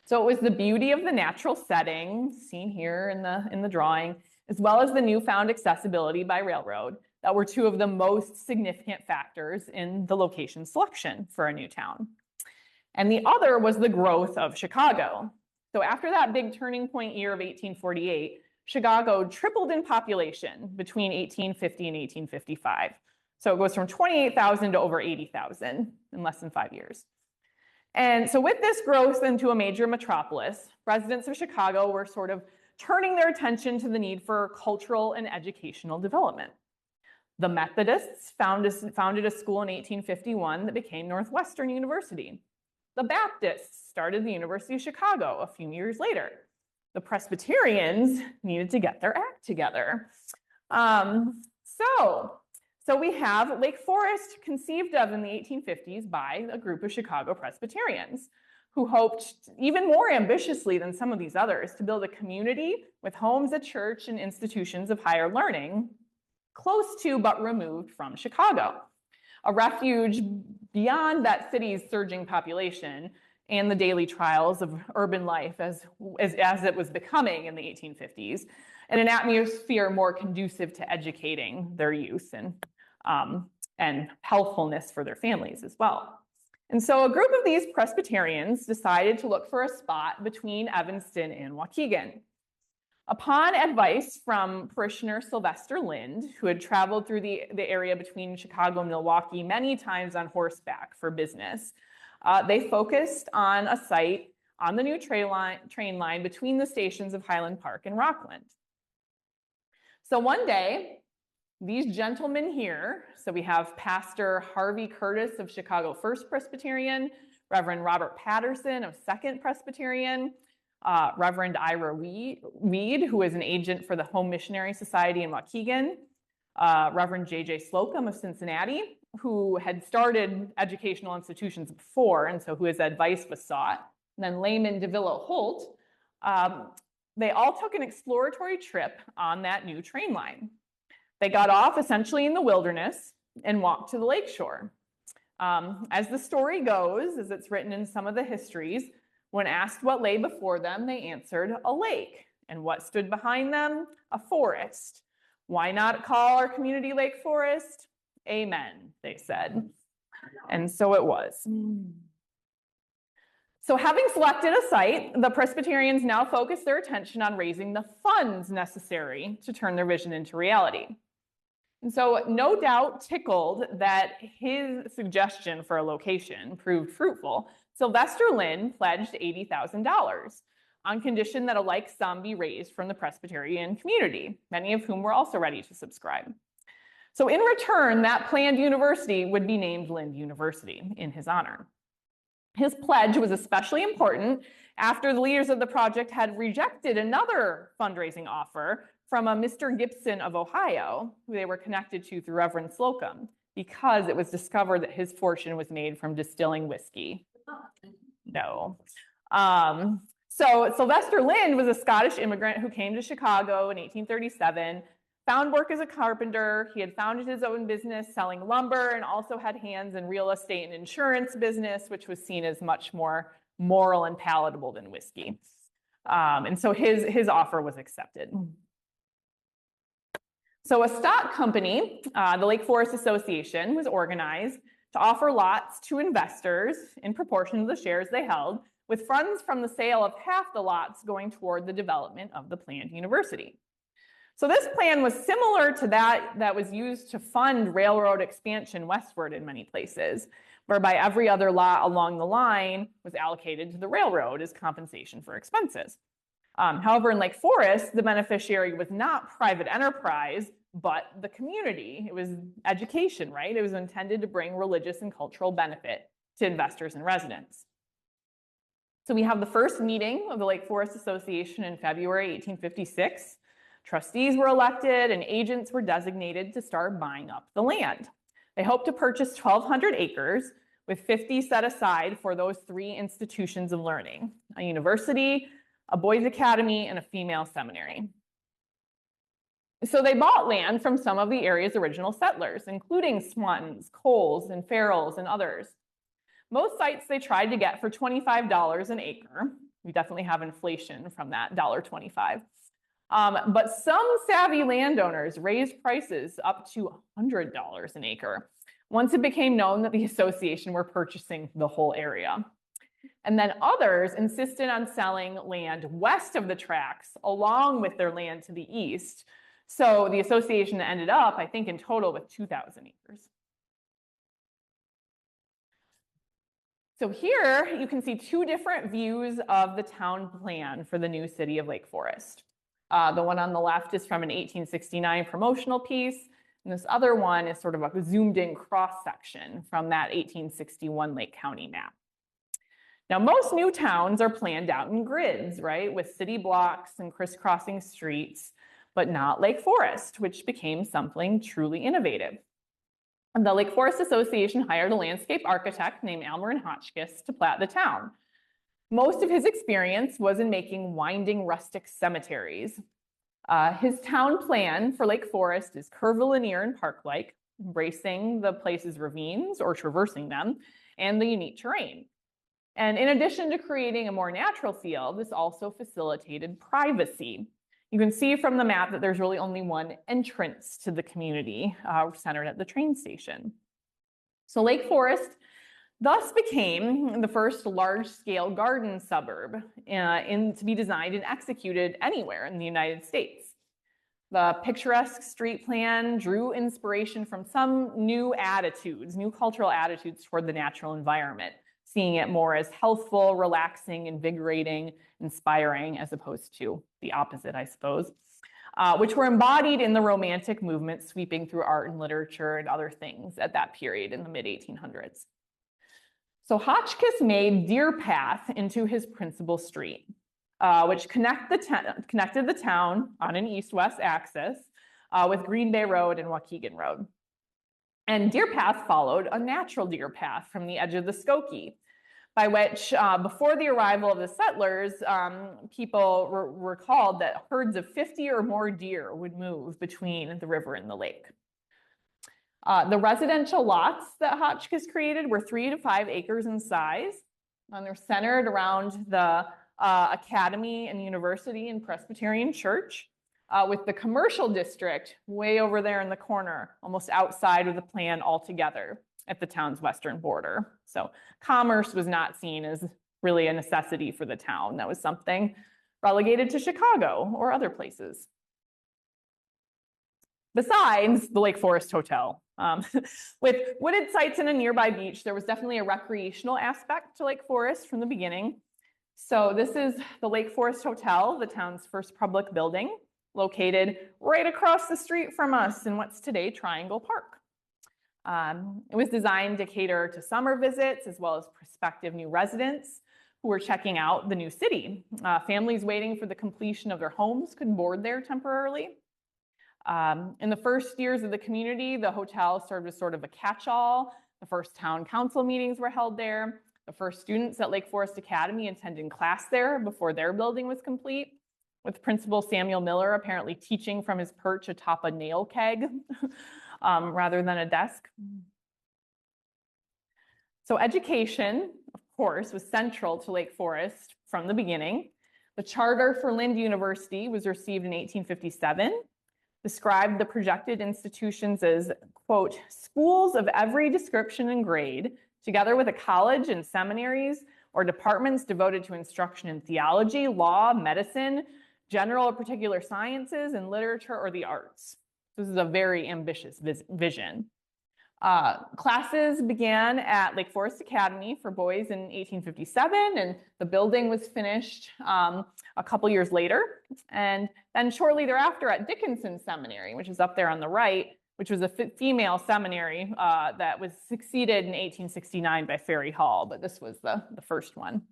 So it was the beauty of the natural setting, seen here in the drawing, as well as the newfound accessibility by railroad that were two of the most significant factors in the location selection for a new town. And the other was the growth of Chicago. So after that big turning point year of 1848, Chicago tripled in population between 1850 and 1855. So it goes from 28,000 to over 80,000 in less than 5 years. And so with this growth into a major metropolis, residents of Chicago were sort of turning their attention to the need for cultural and educational development. The Methodists founded a school in 1851 that became Northwestern University. The Baptists started the University of Chicago a few years later. The Presbyterians needed to get their act together. So we have Lake Forest conceived of in the 1850s by a group of Chicago Presbyterians who hoped even more ambitiously than some of these others to build a community with homes, a church, and institutions of higher learning close to but removed from Chicago, a refuge beyond that city's surging population and the daily trials of urban life as it was becoming in the 1850s, and an atmosphere more conducive to educating their youth and healthfulness for their families as well. And so a group of these Presbyterians decided to look for a spot between Evanston and Waukegan. Upon advice from parishioner Sylvester Lind, who had traveled through the area between Chicago and Milwaukee many times on horseback for business, they focused on a site on the new train line between the stations of Highland Park and Rockland. So one day, these gentlemen here, so we have Pastor Harvey Curtis of Chicago First Presbyterian, Reverend Robert Patterson of Second Presbyterian, Reverend Ira Weed, who is an agent for the Home Missionary Society in Waukegan, Reverend J.J. Slocum of Cincinnati, who had started educational institutions before, and so whose advice was sought, and then Layman DeVillo Holt. They all took an exploratory trip on that new train line. They got off essentially in the wilderness and walked to the lakeshore. As the story goes, as it's written in some of the histories, when asked what lay before them, they answered a lake. And what stood behind them? A forest. Why not call our community Lake Forest? Amen, they said. And so it was. So having selected a site, the Presbyterians now focused their attention on raising the funds necessary to turn their vision into reality. And so no doubt tickled that his suggestion for a location proved fruitful, Sylvester Lynn pledged $80,000 on condition that a like sum be raised from the Presbyterian community, many of whom were also ready to subscribe. So in return, that planned university would be named Lind University in his honor. His pledge was especially important after the leaders of the project had rejected another fundraising offer from a Mr. Gibson of Ohio, who they were connected to through Reverend Slocum, because it was discovered that his fortune was made from distilling whiskey. No. So Sylvester Lynn was a Scottish immigrant who came to Chicago in 1837, found work as a carpenter. He had founded his own business selling lumber and also had hands in real estate and insurance business, which was seen as much more moral and palatable than whiskey. And so his offer was accepted. So a stock company, the Lake Forest Association, was organized to offer lots to investors in proportion to the shares they held, with funds from the sale of half the lots going toward the development of the planned university. So this plan was similar to that was used to fund railroad expansion westward in many places, whereby every other lot along the line was allocated to the railroad as compensation for expenses. However, in Lake Forest, the beneficiary was not private enterprise, but the community. It was education, right? It was intended to bring religious and cultural benefit to investors and residents. So we have the first meeting of the Lake Forest Association in February 1856. Trustees were elected and agents were designated to start buying up the land. They hoped to purchase 1,200 acres, with 50 set aside for those three institutions of learning: a university, a boys' academy, and a female seminary. So they bought land from some of the area's original settlers, including Swantons, Coles, and Farrells, and others. Most sites they tried to get for $25 an acre. We definitely have inflation from that $1.25. But some savvy landowners raised prices up to $100 an acre once it became known that the association were purchasing the whole area. And then others insisted on selling land west of the tracks along with their land to the east. So the association ended up, I think, in total with 2,000 acres. So here you can see two different views of the town plan for the new city of Lake Forest. The one on the left is from an 1869 promotional piece, and this other one is sort of a zoomed in cross-section from that 1861 Lake County map. Now, most new towns are planned out in grids, right, with city blocks and crisscrossing streets, but not Lake Forest, which became something truly innovative. And the Lake Forest Association hired a landscape architect named Almer Hotchkiss to plat the town. Most of his experience was in making winding rustic cemeteries. His town plan for Lake Forest is curvilinear and park-like, embracing the place's ravines or traversing them, and the unique terrain. And in addition to creating a more natural feel, this also facilitated privacy. You can see from the map that there's really only one entrance to the community, centered at the train station. So Lake Forest thus became the first large-scale garden suburb to be designed and executed anywhere in the United States. The picturesque street plan drew inspiration from some new attitudes, new cultural attitudes toward the natural environment, seeing it more as healthful, relaxing, invigorating, inspiring, as opposed to the opposite, I suppose, which were embodied in the Romantic movement sweeping through art and literature and other things at that period in the mid-1800s. So Hotchkiss made Deer Path into his principal street, which connected the town on an east-west axis with Green Bay Road and Waukegan Road. And Deer Path followed a natural deer path from the edge of the Skokie, by which, before the arrival of the settlers, people recalled that herds of 50 or more deer would move between the river and the lake. The residential lots that Hotchkiss created were 3 to 5 acres in size, and they're centered around the academy and university and Presbyterian church, with the commercial district way over there in the corner, almost outside of the plan altogether at the town's western border. So commerce was not seen as really a necessity for the town. That was something relegated to Chicago or other places. Besides the Lake Forest Hotel, with wooded sites and a nearby beach, there was definitely a recreational aspect to Lake Forest from the beginning. So this is the Lake Forest Hotel, the town's first public building, located right across the street from us in what's today Triangle Park. It was designed to cater to summer visits as well as prospective new residents who were checking out the new city. Families waiting for the completion of their homes could board there temporarily. In the first years of the community, the hotel served as sort of a catch-all. The first town council meetings were held there. The first students at Lake Forest Academy attended class there before their building was complete, with Principal Samuel Miller apparently teaching from his perch atop a nail keg rather than a desk. So education, of course, was central to Lake Forest from the beginning. The charter for Lind University was received in 1857, described the projected institutions as, quote, schools of every description and grade, together with a college and seminaries or departments devoted to instruction in theology, law, medicine, general or particular sciences, and literature or the arts. This is a very ambitious vision. Classes began at Lake Forest Academy for boys in 1857, and the building was finished a couple years later. And then shortly thereafter at Dickinson Seminary, which is up there on the right, which was a female seminary that was succeeded in 1869 by Ferry Hall, but this was the first one.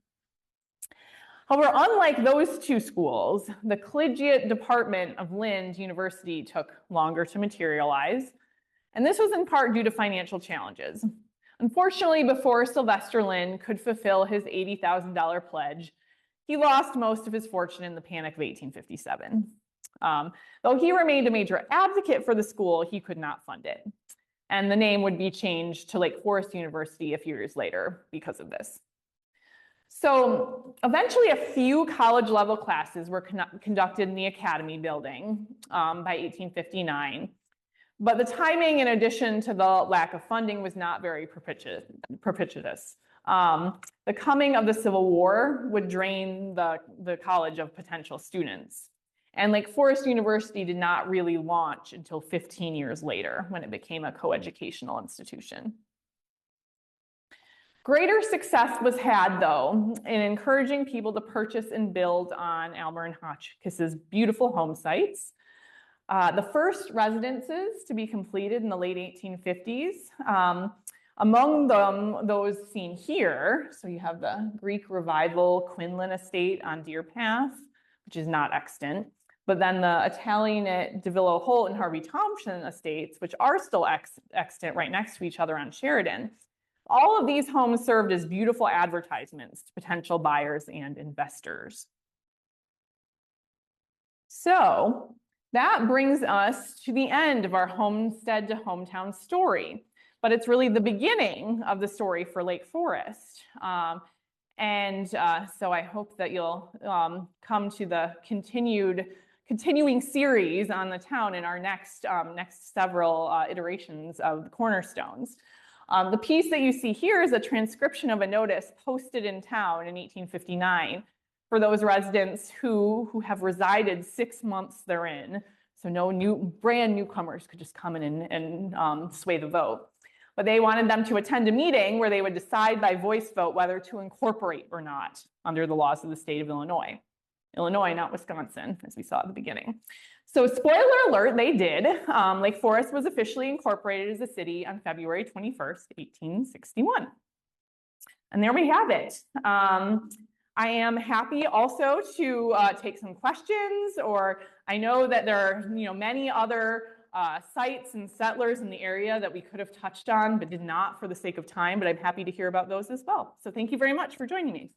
However, unlike those two schools, the collegiate department of Lind University took longer to materialize, and this was in part due to financial challenges. Unfortunately, before Sylvester Lind could fulfill his $80,000 pledge, he lost most of his fortune in the Panic of 1857. Though he remained a major advocate for the school, he could not fund it, and the name would be changed to Lake Forest University a few years later because of this. So eventually a few college-level classes were conducted in the Academy building by 1859, but the timing, in addition to the lack of funding, was not very propitious. The coming of the Civil War would drain the college of potential students, and Lake Forest University did not really launch until 15 years later, when it became a coeducational institution. Greater success was had, though, in encouraging people to purchase and build on Almer and Hotchkiss's beautiful home sites. The first residences to be completed in the late 1850s, among them, those seen here. So you have the Greek Revival Quinlan estate on Deer Path, which is not extant, but then the Italianate DeVillo Holt and Harvey Thompson estates, which are still extant right next to each other on Sheridan. All of these homes served as beautiful advertisements to potential buyers and investors. So that brings us to the end of our homestead to hometown story, but it's really the beginning of the story for Lake Forest. So I hope that you'll come to the continuing series on the town in our next several iterations of the Cornerstones. The piece that you see here is a transcription of a notice posted in town in 1859 for those residents who have resided 6 months therein. So no brand newcomers could just come in and sway the vote. but they wanted them to attend a meeting where they would decide by voice vote whether to incorporate or not under the laws of the state of Illinois. Illinois, not Wisconsin, as we saw at the beginning. So spoiler alert, they did. Lake Forest was officially incorporated as a city on February 21st, 1861. And there we have it. I am happy also to take some questions, or I know that there are many other sites and settlers in the area that we could have touched on but did not for the sake of time, but I'm happy to hear about those as well. So thank you very much for joining me.